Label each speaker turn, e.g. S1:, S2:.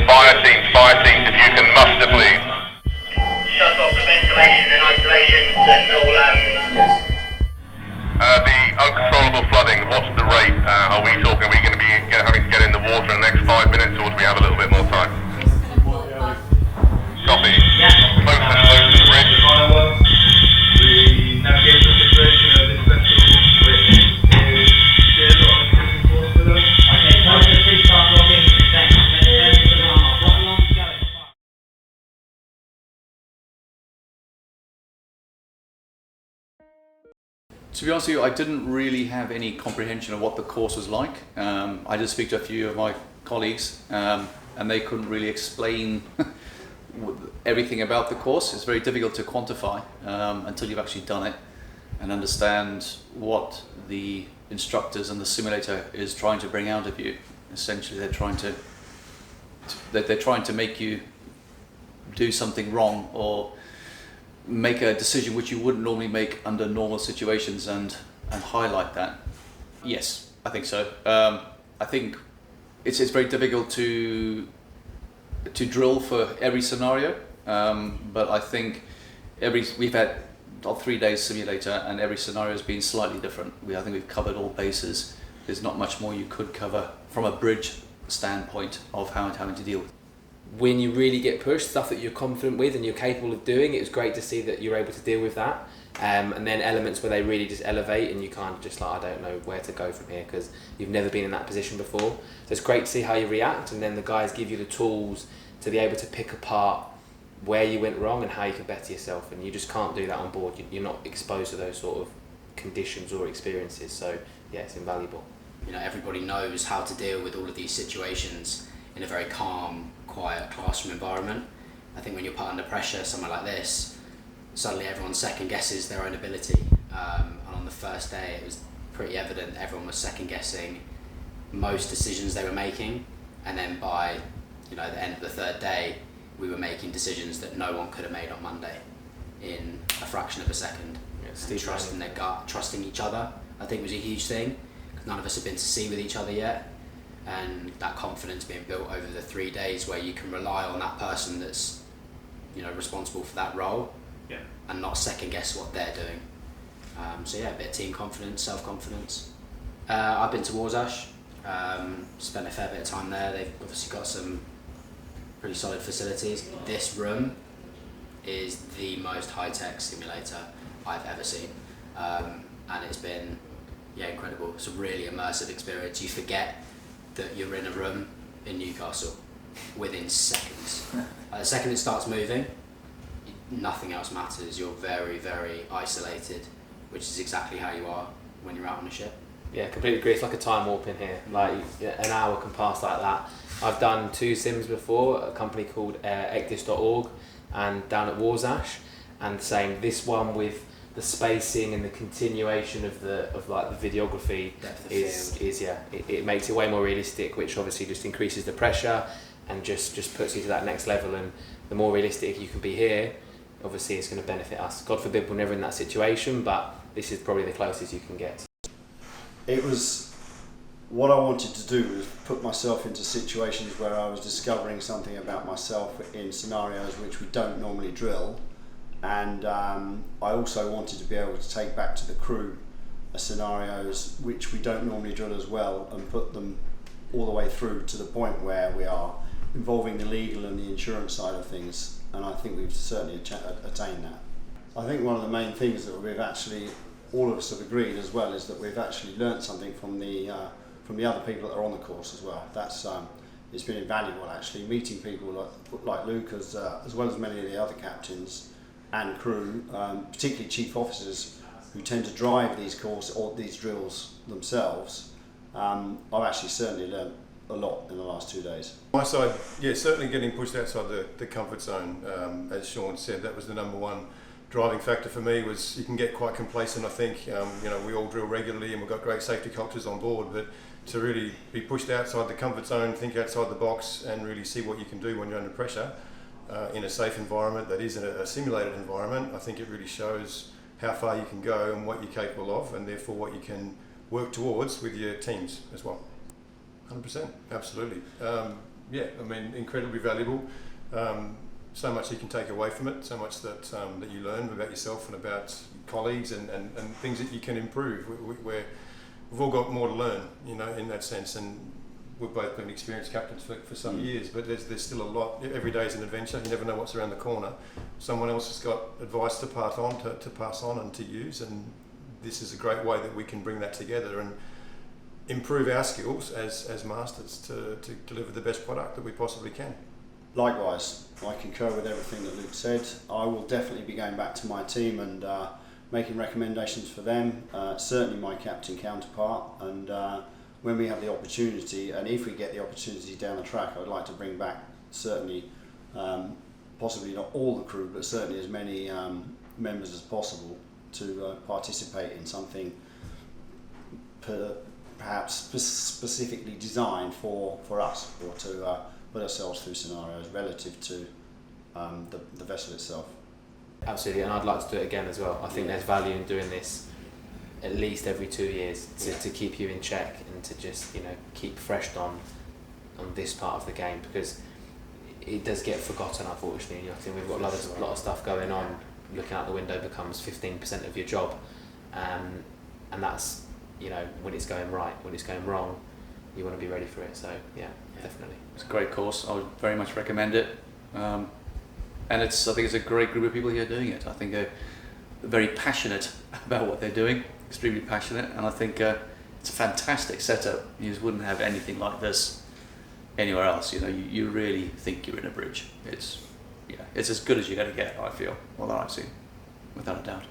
S1: Fire teams, if you can muster, please.
S2: Shut off the ventilation and isolation, Sentinel.
S3: Yes.
S1: The uncontrollable flooding, what's the rate? Are we talking, are we going to be having to get in the water in the next 5 minutes, or do we have a little bit more time? Copy. Close to the bridge.
S3: The navigational situation of this vessel is shared on the cruising course with us.
S2: Okay, so please start logging. Thanks. What alarm is going?
S4: To be honest with you, I didn't really have any comprehension of what the course was like. I did speak to a few of my colleagues and they couldn't really explain everything about the course. It's very difficult to quantify until you've actually done it and understand what the instructors and the simulator is trying to bring out of you. Essentially, they're trying to make you do something wrong or make a decision which you wouldn't normally make under normal situations and highlight that. Yes, I think so. I think it's very difficult to drill for every scenario, but I think we've had a 3 days simulator and every scenario has been slightly different. I think we've covered all bases. There's not much more you could cover from a bridge standpoint of having to deal with.
S5: When you really get pushed, stuff that you're confident with and you're capable of doing, it was great to see that you're able to deal with that. And then elements where they really just elevate and you kind of just like, I don't know where to go from here because you've never been in that position before. So it's great to see how you react, and then the guys give you the tools to be able to pick apart where you went wrong and how you can better yourself, and you just can't do that on board. You're not exposed to those sort of conditions or experiences, so yeah, it's invaluable.
S6: You know, everybody knows how to deal with all of these situations in a very calm, quiet classroom environment. I think when you're put under pressure somewhere like this, suddenly everyone second guesses their own ability. And on the first day, it was pretty evident everyone was second guessing most decisions they were making. And then by the end of the third day, we were making decisions that no one could have made on Monday in a fraction of a second.
S5: Yeah,
S6: trusting their gut, trusting each other, I think was a huge thing, because none of us have been to sea with each other yet. And that confidence being built over the 3 days where you can rely on that person that's responsible for that role,
S3: Yeah.
S6: and not second guess what they're doing. So yeah, a bit of team confidence, self-confidence. I've been to Warsash, spent a fair bit of time there. They've obviously got some pretty solid facilities. This room is the most high-tech simulator I've ever seen, and it's been incredible. It's a really immersive experience. You forget that you're in a room in Newcastle within seconds. The second it starts moving, nothing else matters. You're very, very isolated, which is exactly how you are when you're out on a ship.
S5: Yeah, completely agree. It's like a time warp in here. Like an hour can pass like that. I've done 2 sims before, a company called ecdis.org and down at Warsash, and saying this one with the spacing and the continuation of the videography it makes it way more realistic, which obviously just increases the pressure and just puts you to that next level. And the more realistic you can be here, obviously it's going to benefit us. God forbid we're never in that situation, but this is probably the closest you can get.
S7: It was what I wanted to do, was put myself into situations where I was discovering something about myself in scenarios which we don't normally drill. And I also wanted to be able to take back to the crew scenarios which we don't normally drill as well, and put them all the way through to the point where we are involving the legal and the insurance side of things, and I think we've certainly attained that. I think one of the main things that we've actually, all of us have agreed as well, is that we've actually learnt something from the other people that are on the course as well. That's it's been invaluable actually, meeting people like Luke as well as many of the other captains and crew, particularly chief officers who tend to drive these courses or these drills themselves. I've actually certainly learnt a lot in the last 2 days.
S8: My side, yeah, certainly getting pushed outside the comfort zone. As Sean said, that was the number one driving factor for me. Was you can get quite complacent, I think. We all drill regularly and we've got great safety cultures on board, but to really be pushed outside the comfort zone, think outside the box and really see what you can do when you're under pressure in a safe environment that isn't a simulated environment, I think it really shows how far you can go and what you're capable of, and therefore what you can work towards with your teams as well. 100%, absolutely. yeah, I mean, incredibly valuable. So much you can take away from it, so much that that you learn about yourself and about colleagues and things that you can improve. We've all got more to learn, you know, in that sense, and we've both been experienced captains for some years, but there's still a lot. Every day is an adventure. You never know what's around the corner. Someone else has got advice to pass on and to use, and this is a great way that we can bring that together and improve our skills as masters to deliver the best product that we possibly can.
S7: Likewise, I concur with everything that Luke said. I will definitely be going back to my team and making recommendations for them, certainly my captain counterpart, and when we have the opportunity, and if we get the opportunity down the track, I'd like to bring back certainly, possibly not all the crew, but certainly as many members as possible to participate in something perhaps specifically designed for us, or to put ourselves through scenarios relative to the vessel itself.
S5: Absolutely, and I'd like to do it again as well. I think there's value in doing this at least every 2 years to keep you in check and to just, you know, keep fresh on this part of the game, because it does get forgotten, unfortunately. I think we've got a lot of stuff going on. Looking out the window becomes 15% of your job, and that's, you know, when it's going right. When it's going wrong, you want to be ready for it. So yeah, definitely.
S4: It's a great course. I would very much recommend it. And I think it's a great group of people here doing it. I think they're very passionate about what they're doing, extremely passionate, and I think it's a fantastic setup. You just wouldn't have anything like this anywhere else. You know, you really think you're in a bridge. It's as good as you're going to get, I feel, well, that I've seen, without a doubt.